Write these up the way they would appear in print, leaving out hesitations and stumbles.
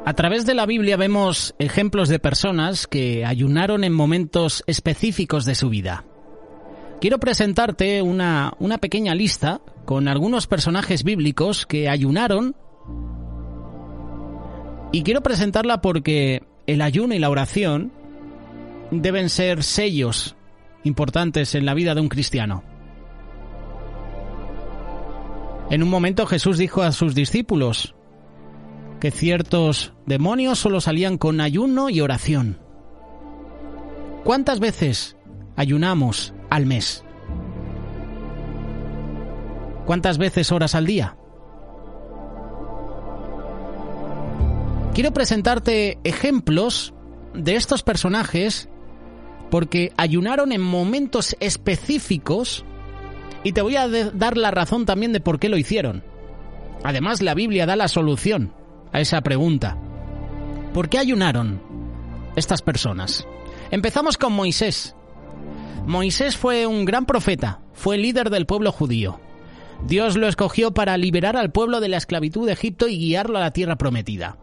A través de la Biblia vemos ejemplos de personas que ayunaron en momentos específicos de su vida. Quiero presentarte una pequeña lista con algunos personajes bíblicos que ayunaron, y quiero presentarla porque el ayuno y la oración deben ser sellos importantes en la vida de un cristiano. En un momento Jesús dijo a sus discípulos que ciertos demonios solo salían con ayuno y oración. ¿Cuántas veces ayunamos al mes? ¿Cuántas veces horas al día? Quiero presentarte ejemplos de estos personajes porque ayunaron en momentos específicos y te voy a dar la razón también de por qué lo hicieron. Además, la Biblia da la solución a esa pregunta. ¿Por qué ayunaron estas personas? Empezamos con Moisés. Moisés fue un gran profeta, fue líder del pueblo judío. Dios lo escogió para liberar al pueblo de la esclavitud de Egipto y guiarlo a la tierra prometida.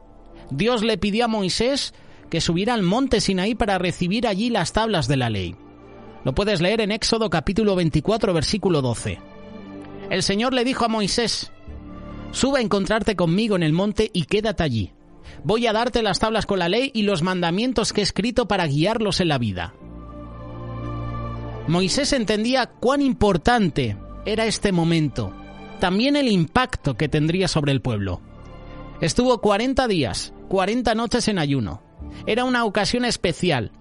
Dios le pidió a Moisés que subiera al monte Sinaí para recibir allí las tablas de la ley. Lo puedes leer en Éxodo capítulo 24, versículo 12. El Señor le dijo a Moisés: sube a encontrarte conmigo en el monte y quédate allí. Voy a darte las tablas con la ley y los mandamientos que he escrito para guiarlos en la vida. Moisés entendía cuán importante era este momento, también el impacto que tendría sobre el pueblo. Estuvo 40 días, 40 noches en ayuno. Era una ocasión especial.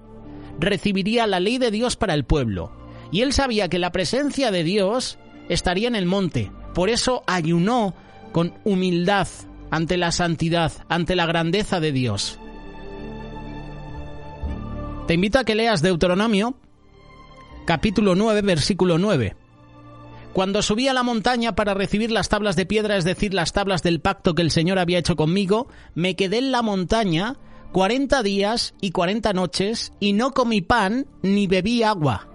Recibiría la ley de Dios para el pueblo. Y él sabía que la presencia de Dios estaría en el monte. Por eso ayunó con humildad ante la santidad, ante la grandeza de Dios. Te invito a que leas Deuteronomio, capítulo 9, versículo 9. Cuando subí a la montaña para recibir las tablas de piedra, es decir, las tablas del pacto que el Señor había hecho conmigo, me quedé en la montaña 40 días y 40 noches y no comí pan ni bebí agua.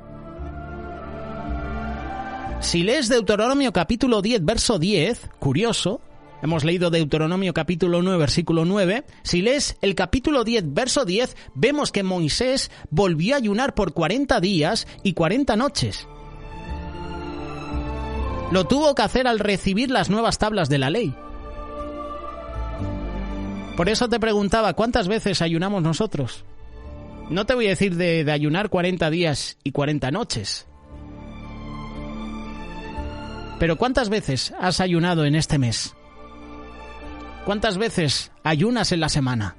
Si lees Deuteronomio capítulo 10, verso 10, curioso, hemos leído Deuteronomio capítulo 9, versículo 9, si lees el capítulo 10, verso 10, vemos que Moisés volvió a ayunar por 40 días y 40 noches. Lo tuvo que hacer al recibir las nuevas tablas de la ley. Por eso te preguntaba, ¿cuántas veces ayunamos nosotros? No te voy a decir de ayunar 40 días y 40 noches. Pero ¿cuántas veces has ayunado en este mes? ¿Cuántas veces ayunas en la semana?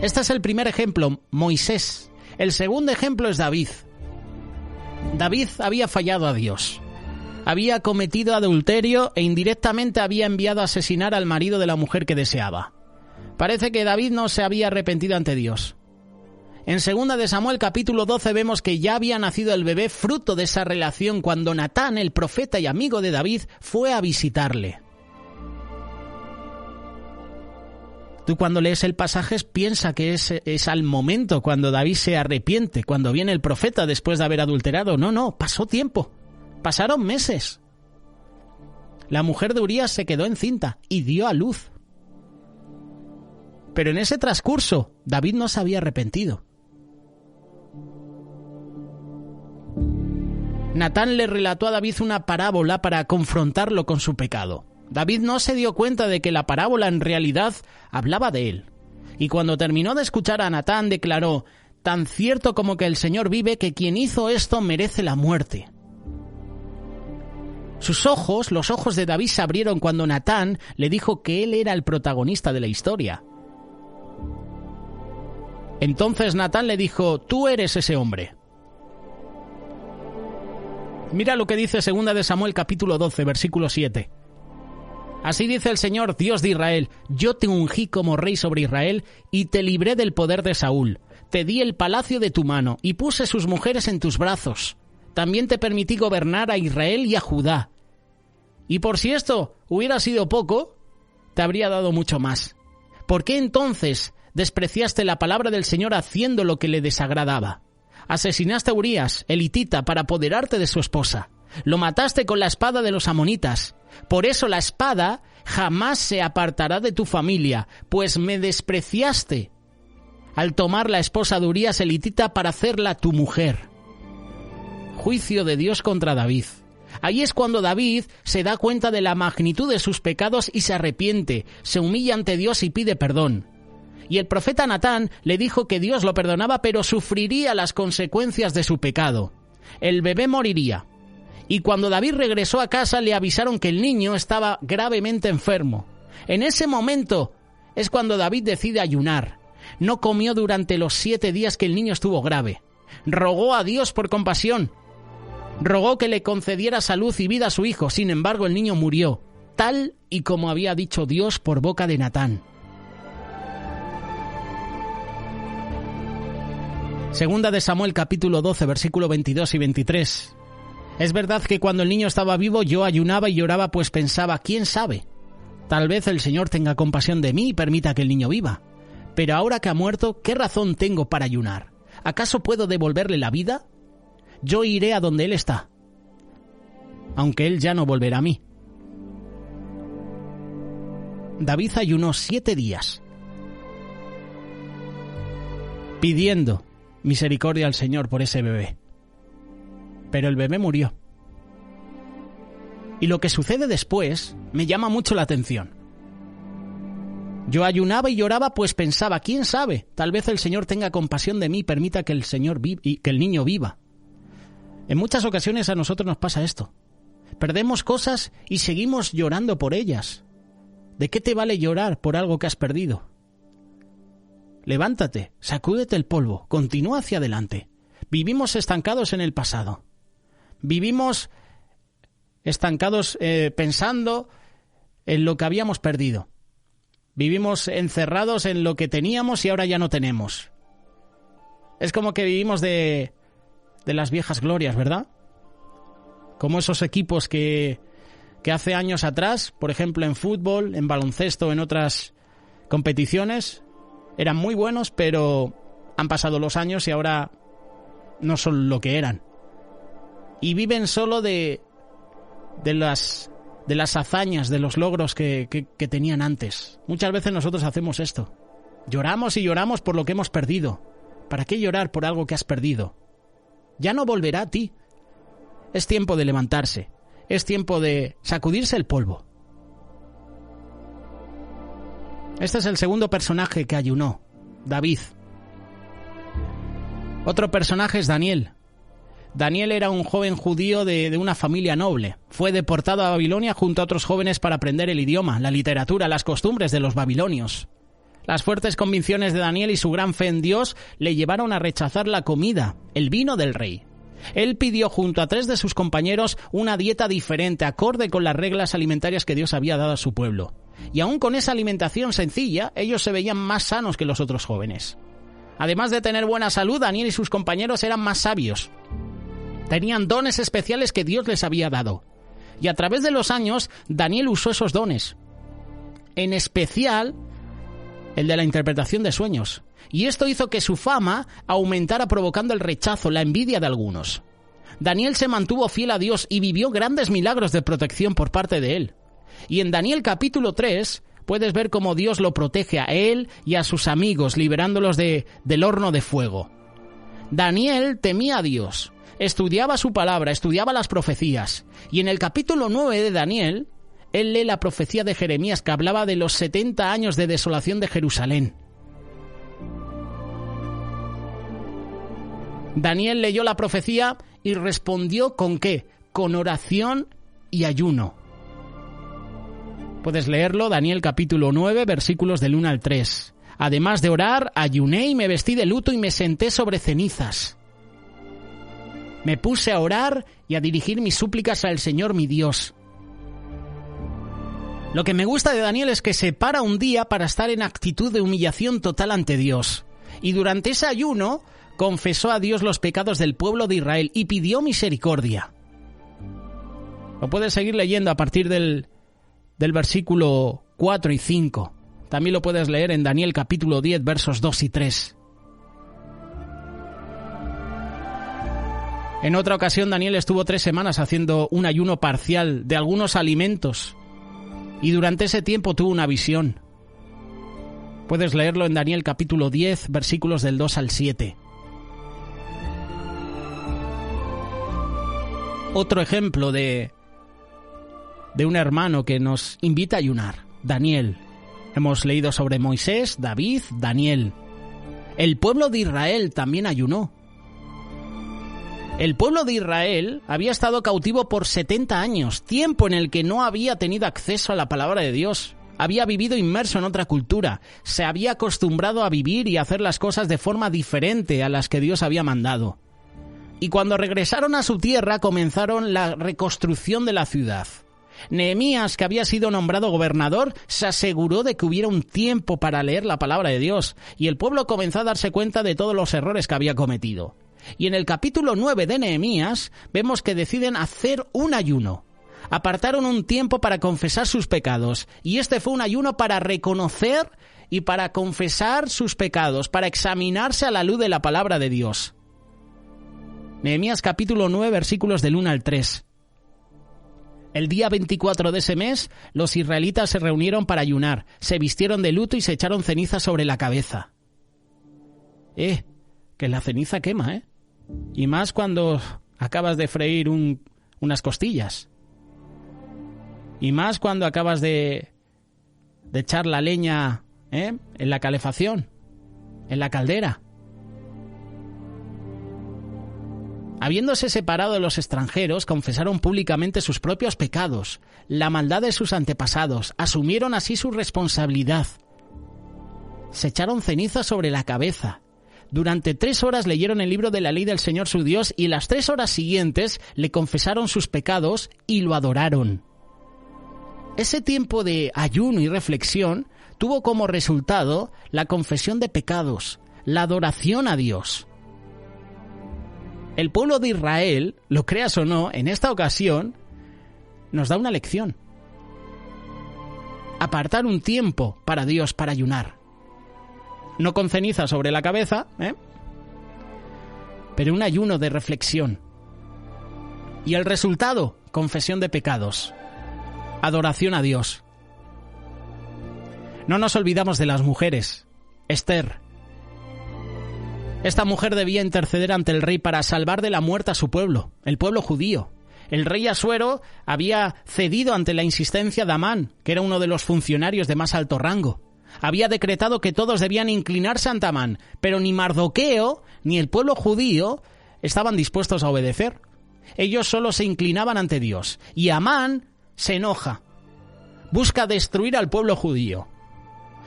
Este es el primer ejemplo, Moisés. El segundo ejemplo es David. David había fallado a Dios. Había cometido adulterio e indirectamente había enviado a asesinar al marido de la mujer que deseaba. Parece que David no se había arrepentido ante Dios. En 2 de Samuel capítulo 12 vemos que ya había nacido el bebé fruto de esa relación cuando Natán, el profeta y amigo de David, fue a visitarle. Tú cuando lees el pasaje piensa que es al momento cuando David se arrepiente, cuando viene el profeta después de haber adulterado. No, pasó tiempo. Pasaron meses. La mujer de Urías se quedó encinta y dio a luz. Pero en ese transcurso, David no se había arrepentido. Natán le relató a David una parábola para confrontarlo con su pecado. David no se dio cuenta de que la parábola en realidad hablaba de él. Y cuando terminó de escuchar a Natán, declaró: tan cierto como que el Señor vive, que quien hizo esto merece la muerte. Sus ojos, los ojos de David, se abrieron cuando Natán le dijo que él era el protagonista de la historia. Entonces Natán le dijo: tú eres ese hombre. Mira lo que dice 2 de Samuel capítulo 12, versículo 7. Así dice el Señor, Dios de Israel: yo te ungí como rey sobre Israel y te libré del poder de Saúl. Te di el palacio de tu mano y puse sus mujeres en tus brazos. También te permití gobernar a Israel y a Judá. Y por si esto hubiera sido poco, te habría dado mucho más. ¿Por qué entonces despreciaste la palabra del Señor haciendo lo que le desagradaba? Asesinaste a Urías, el hitita, para apoderarte de su esposa. Lo mataste con la espada de los amonitas. Por eso la espada jamás se apartará de tu familia, pues me despreciaste al tomar la esposa de Urías elitita para hacerla tu mujer. Juicio de Dios contra David. Ahí es cuando David se da cuenta de la magnitud de sus pecados y se arrepiente, se humilla ante Dios y pide perdón. Y el profeta Natán le dijo que Dios lo perdonaba, pero sufriría las consecuencias de su pecado. El bebé moriría. Y cuando David regresó a casa le avisaron que el niño estaba gravemente enfermo. En ese momento es cuando David decide ayunar. No comió durante los 7 días que el niño estuvo grave. Rogó a Dios por compasión. Rogó que le concediera salud y vida a su hijo. Sin embargo, el niño murió, tal y como había dicho Dios por boca de Natán. Segunda de Samuel, capítulo 12, versículo 22 y 23. Es verdad que cuando el niño estaba vivo yo ayunaba y lloraba, pues pensaba, ¿quién sabe? Tal vez el Señor tenga compasión de mí y permita que el niño viva. Pero ahora que ha muerto, ¿qué razón tengo para ayunar? ¿Acaso puedo devolverle la vida? Yo iré a donde él está, aunque él ya no volverá a mí. David ayunó 7 días, pidiendo misericordia al Señor por ese bebé. Pero el bebé murió. Y lo que sucede después me llama mucho la atención. Yo ayunaba y lloraba, pues pensaba, ¿quién sabe? Tal vez el Señor tenga compasión de mí y permita que que el niño viva. En muchas ocasiones a nosotros nos pasa esto. Perdemos cosas y seguimos llorando por ellas. ¿De qué te vale llorar por algo que has perdido? Levántate, sacúdete el polvo, continúa hacia adelante. Vivimos estancados en el pasado. Vivimos estancados pensando en lo que habíamos perdido. Vivimos encerrados en lo que teníamos y ahora ya no tenemos. Es como que vivimos de las viejas glorias, ¿verdad? Como esos equipos que hace años atrás, por ejemplo en fútbol, en baloncesto, en otras competiciones, eran muy buenos, pero han pasado los años y ahora no son lo que eran. Y viven solo de las hazañas, de los logros que tenían antes. Muchas veces nosotros hacemos esto. Lloramos y lloramos por lo que hemos perdido. ¿Para qué llorar por algo que has perdido? Ya no volverá a ti. Es tiempo de levantarse. Es tiempo de sacudirse el polvo. Este es el segundo personaje que ayunó, David. Otro personaje es Daniel. Daniel era un joven judío de una familia noble. Fue deportado a Babilonia junto a otros jóvenes para aprender el idioma, la literatura, las costumbres de los babilonios. Las fuertes convicciones de Daniel y su gran fe en Dios le llevaron a rechazar la comida, el vino del rey. Él pidió junto a 3 de sus compañeros una dieta diferente, acorde con las reglas alimentarias que Dios había dado a su pueblo. Y aún con esa alimentación sencilla, ellos se veían más sanos que los otros jóvenes. Además de tener buena salud, Daniel y sus compañeros eran más sabios. Tenían dones especiales que Dios les había dado. Y a través de los años, Daniel usó esos dones. En especial, el de la interpretación de sueños. Y esto hizo que su fama aumentara, provocando el rechazo, la envidia de algunos. Daniel se mantuvo fiel a Dios y vivió grandes milagros de protección por parte de él. Y en Daniel capítulo 3 puedes ver cómo Dios lo protege a él y a sus amigos, liberándolos del horno de fuego. Daniel temía a Dios, estudiaba su palabra, estudiaba las profecías. Y en el capítulo 9 de Daniel, él lee la profecía de Jeremías que hablaba de los 70 años de desolación de Jerusalén. Daniel leyó la profecía y respondió ¿con qué? Con oración y ayuno. Puedes leerlo, Daniel capítulo 9, versículos del 1 al 3. Además de orar, ayuné y me vestí de luto y me senté sobre cenizas. Me puse a orar y a dirigir mis súplicas al Señor mi Dios. Lo que me gusta de Daniel es que se para un día para estar en actitud de humillación total ante Dios. Y durante ese ayuno confesó a Dios los pecados del pueblo de Israel y pidió misericordia. Lo puedes seguir leyendo a partir del versículo 4 y 5. También lo puedes leer en Daniel capítulo 10, versos 2 y 3. En otra ocasión, Daniel estuvo 3 semanas haciendo un ayuno parcial de algunos alimentos y durante ese tiempo tuvo una visión. Puedes leerlo en Daniel capítulo 10, versículos del 2 al 7. Otro ejemplo de un hermano que nos invita a ayunar, Daniel. Hemos leído sobre Moisés, David, Daniel. El pueblo de Israel también ayunó. El pueblo de Israel había estado cautivo por 70 años, tiempo en el que no había tenido acceso a la palabra de Dios. Había vivido inmerso en otra cultura, se había acostumbrado a vivir y a hacer las cosas de forma diferente a las que Dios había mandado. Y cuando regresaron a su tierra comenzaron la reconstrucción de la ciudad. Nehemías, que había sido nombrado gobernador, se aseguró de que hubiera un tiempo para leer la palabra de Dios, y el pueblo comenzó a darse cuenta de todos los errores que había cometido. Y en el capítulo 9 de Nehemías vemos que deciden hacer un ayuno. Apartaron un tiempo para confesar sus pecados, y este fue un ayuno para reconocer y para confesar sus pecados, para examinarse a la luz de la palabra de Dios. Nehemías capítulo 9, versículos del 1 al 3. El día 24 de ese mes, los israelitas se reunieron para ayunar, se vistieron de luto y se echaron ceniza sobre la cabeza. Que la ceniza quema, ¿eh? Y más cuando acabas de freír unas costillas. Y más cuando acabas de echar la leña, en la calefacción, en la caldera. Habiéndose separado de los extranjeros, confesaron públicamente sus propios pecados, la maldad de sus antepasados, asumieron así su responsabilidad. Se echaron ceniza sobre la cabeza. Durante 3 horas leyeron el libro de la ley del Señor su Dios y las 3 horas siguientes le confesaron sus pecados y lo adoraron. Ese tiempo de ayuno y reflexión tuvo como resultado la confesión de pecados, la adoración a Dios. El pueblo de Israel, lo creas o no, en esta ocasión nos da una lección. Apartar un tiempo para Dios, para ayunar. No con ceniza sobre la cabeza, pero un ayuno de reflexión. Y el resultado, confesión de pecados, adoración a Dios. No nos olvidamos de las mujeres. Esther. Esta mujer debía interceder ante el rey para salvar de la muerte a su pueblo, el pueblo judío. El rey Asuero había cedido ante la insistencia de Amán, que era uno de los funcionarios de más alto rango. Había decretado que todos debían inclinarse ante Amán, pero ni Mardoqueo ni el pueblo judío estaban dispuestos a obedecer. Ellos solo se inclinaban ante Dios. Y Amán se enoja. Busca destruir al pueblo judío.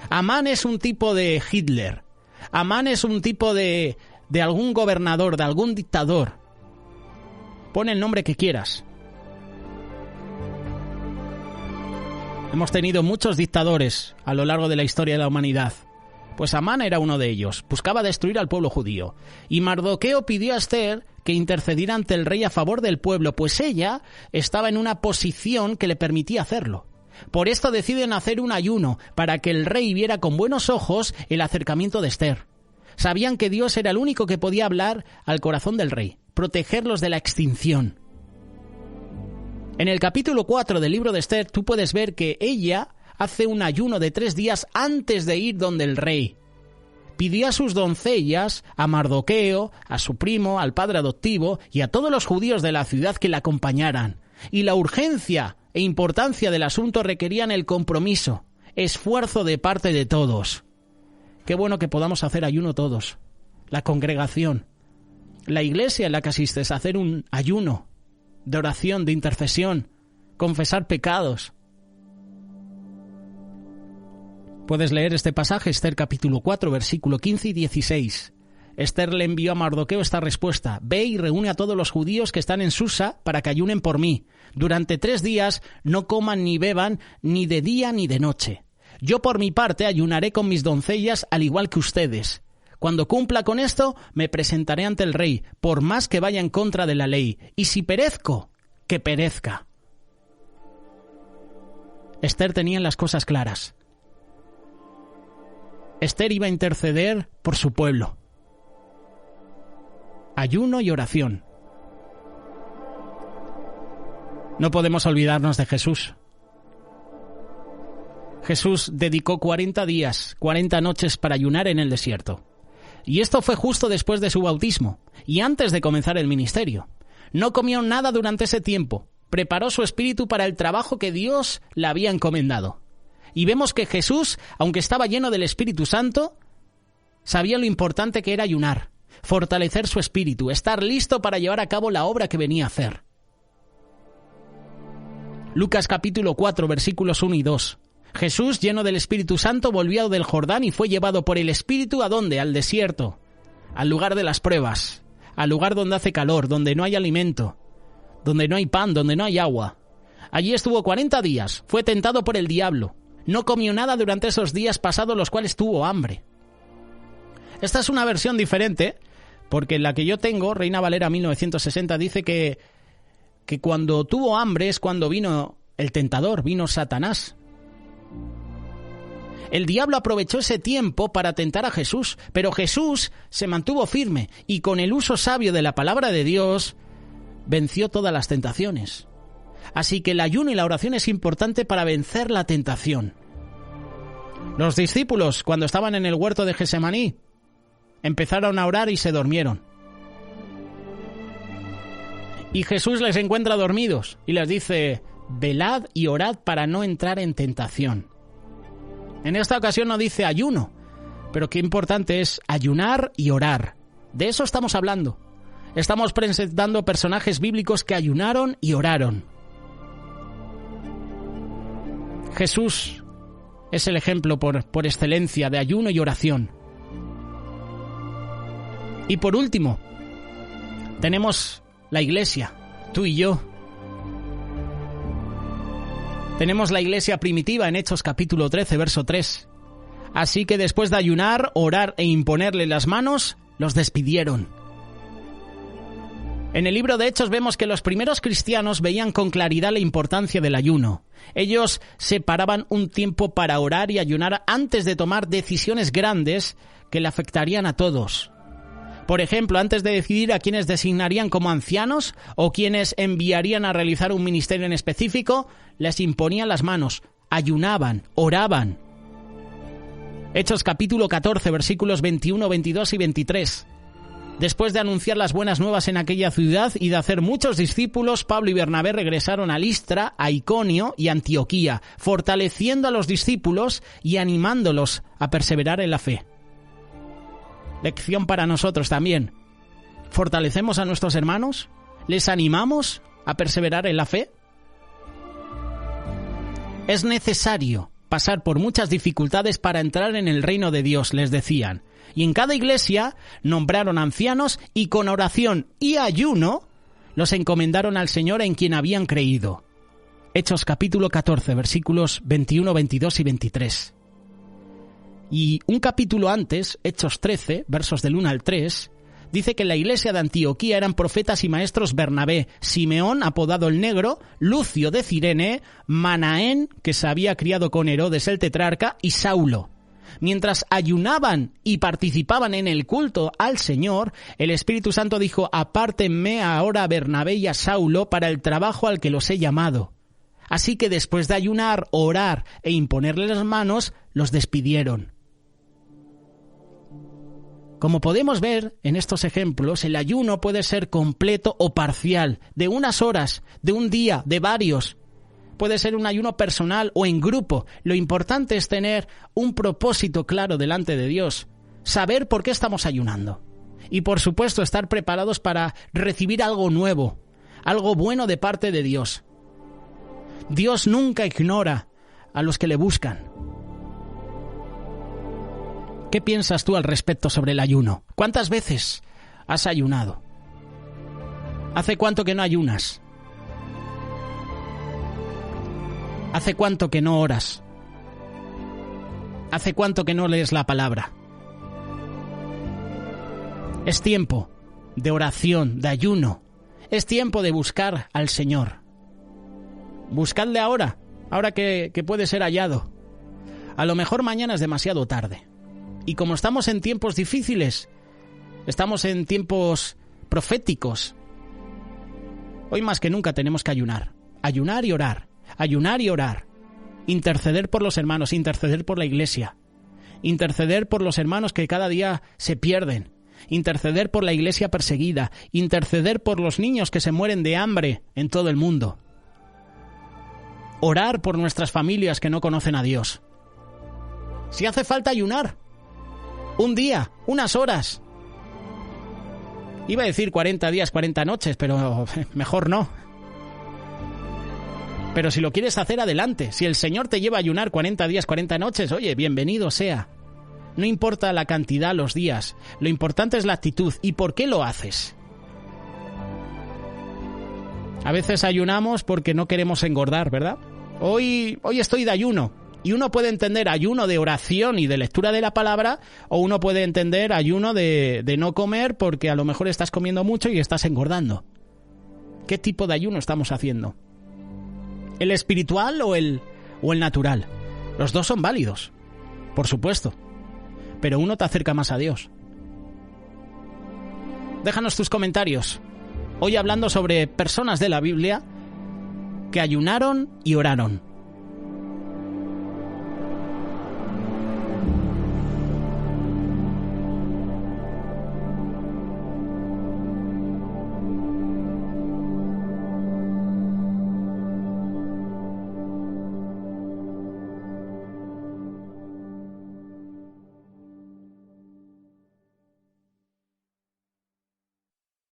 Amán es un tipo de Hitler. Amán es un tipo de algún gobernador, de algún dictador. Pon el nombre que quieras. Hemos tenido muchos dictadores a lo largo de la historia de la humanidad. Pues Amán era uno de ellos. Buscaba destruir al pueblo judío. Y Mardoqueo pidió a Esther que intercediera ante el rey a favor del pueblo, pues ella estaba en una posición que le permitía hacerlo. Por esto deciden hacer un ayuno, para que el rey viera con buenos ojos el acercamiento de Esther. Sabían que Dios era el único que podía hablar al corazón del rey, protegerlos de la extinción. En el capítulo 4 del libro de Esther, tú puedes ver que ella hace un ayuno de 3 días antes de ir donde el rey. Pidió a sus doncellas, a Mardoqueo, a su primo, al padre adoptivo y a todos los judíos de la ciudad que la acompañaran. Y la urgencia e importancia del asunto requerían el compromiso, esfuerzo de parte de todos. Qué bueno que podamos hacer ayuno todos. La congregación, la iglesia en la que asistes, a hacer un ayuno de oración, de intercesión, confesar pecados. Puedes leer este pasaje, Esther capítulo 4, versículo 15 y 16. Esther le envió a Mardoqueo esta respuesta: ve y reúne a todos los judíos que están en Susa para que ayunen por mí. Durante 3 días no coman ni beban, ni de día ni de noche. Yo por mi parte ayunaré con mis doncellas al igual que ustedes. Cuando cumpla con esto, me presentaré ante el rey, por más que vaya en contra de la ley. Y si perezco, que perezca. Esther tenía las cosas claras. Esther iba a interceder por su pueblo. Ayuno y oración. No podemos olvidarnos de Jesús. Jesús dedicó 40 días, 40 noches para ayunar en el desierto. Y esto fue justo después de su bautismo y antes de comenzar el ministerio. No comió nada durante ese tiempo. Preparó su espíritu para el trabajo que Dios le había encomendado. Y vemos que Jesús, aunque estaba lleno del Espíritu Santo, sabía lo importante que era ayunar, fortalecer su espíritu, estar listo para llevar a cabo la obra que venía a hacer. Lucas capítulo 4, versículos 1 y 2. Jesús, lleno del Espíritu Santo, volvió del Jordán y fue llevado por el Espíritu ¿a dónde? Al desierto, al lugar de las pruebas, al lugar donde hace calor, donde no hay alimento, donde no hay pan, donde no hay agua. Allí estuvo 40 días, fue tentado por el diablo. No comió nada durante esos días pasados, los cuales tuvo hambre. Esta es una versión diferente, porque la que yo tengo, Reina Valera 1960, dice que cuando tuvo hambre es cuando vino el tentador, vino Satanás. El diablo aprovechó ese tiempo para tentar a Jesús, pero Jesús se mantuvo firme y con el uso sabio de la palabra de Dios venció todas las tentaciones. Así que el ayuno y la oración es importante para vencer la tentación. Los discípulos, cuando estaban en el huerto de Getsemaní, empezaron a orar y se durmieron. Y Jesús les encuentra dormidos y les dice: velad y orad para no entrar en tentación. En esta ocasión no dice ayuno, pero qué importante es ayunar y orar. De eso estamos hablando. Estamos presentando personajes bíblicos que ayunaron y oraron. Jesús es el ejemplo por excelencia de ayuno y oración. Y por último, tenemos la iglesia, tú y yo. Tenemos la iglesia primitiva en Hechos capítulo 13, verso 3. Así que después de ayunar, orar e imponerle las manos, los despidieron. En el libro de Hechos vemos que los primeros cristianos veían con claridad la importancia del ayuno. Ellos separaban un tiempo para orar y ayunar antes de tomar decisiones grandes que le afectarían a todos. Por ejemplo, antes de decidir a quiénes designarían como ancianos o quiénes enviarían a realizar un ministerio en específico, les imponían las manos, ayunaban, oraban. Hechos capítulo 14, versículos 21, 22 y 23. Después de anunciar las buenas nuevas en aquella ciudad y de hacer muchos discípulos, Pablo y Bernabé regresaron a Listra, a Iconio y a Antioquía, fortaleciendo a los discípulos y animándolos a perseverar en la fe. Lección para nosotros también. ¿Fortalecemos a nuestros hermanos? ¿Les animamos a perseverar en la fe? Es necesario pasar por muchas dificultades para entrar en el reino de Dios, les decían. Y en cada iglesia nombraron ancianos y con oración y ayuno los encomendaron al Señor en quien habían creído. Hechos capítulo 14, versículos 21, 22 y 23. Y un capítulo antes, Hechos 13, versos del 1 al 3, dice que en la iglesia de Antioquía eran profetas y maestros Bernabé, Simeón, apodado el Negro, Lucio de Cirene, Manaén, que se había criado con Herodes el tetrarca, y Saulo. Mientras ayunaban y participaban en el culto al Señor, el Espíritu Santo dijo: apártenme ahora a Bernabé y a Saulo para el trabajo al que los he llamado. Así que después de ayunar, orar e imponerles las manos, los despidieron. Como podemos ver en estos ejemplos, el ayuno puede ser completo o parcial, de unas horas, de un día, de varios. Puede ser un ayuno personal o en grupo. Lo importante es tener un propósito claro delante de Dios, saber por qué estamos ayunando. Y por supuesto estar preparados para recibir algo nuevo, algo bueno de parte de Dios. Dios nunca ignora a los que le buscan. ¿Qué piensas tú al respecto sobre el ayuno? ¿Cuántas veces has ayunado? ¿Hace cuánto que no ayunas? ¿Hace cuánto que no oras? ¿Hace cuánto que no lees la palabra? Es tiempo de oración, de ayuno. Es tiempo de buscar al Señor. Buscadle ahora que puede ser hallado. A lo mejor mañana es demasiado tarde. Y como estamos en tiempos difíciles, estamos en tiempos proféticos, hoy más que nunca tenemos que ayunar. ayunar y orar, ayunar y orar, interceder por los hermanos, interceder por la iglesia, interceder por los hermanos que cada día se pierden, interceder por la iglesia perseguida, interceder por los niños que se mueren de hambre en todo el mundo, orar por nuestras familias que no conocen a Dios. Si hace falta ayunar, un día, unas horas. Iba a decir 40 días, 40 noches, pero mejor no. Pero si lo quieres hacer, adelante. Si el Señor te lleva a ayunar 40 días, 40 noches, oye, bienvenido sea. No importa la cantidad, los días. Lo importante es la actitud. ¿Y por qué lo haces? A veces ayunamos porque no queremos engordar, ¿verdad? Hoy estoy de ayuno. Y uno puede entender ayuno de oración y de lectura de la palabra, o uno puede entender ayuno de no comer porque a lo mejor estás comiendo mucho y estás engordando. ¿Qué tipo de ayuno estamos haciendo? ¿El espiritual o el natural? Los dos son válidos, por supuesto, pero uno te acerca más a Dios. Déjanos tus comentarios. Hoy hablando sobre personas de la Biblia que ayunaron y oraron.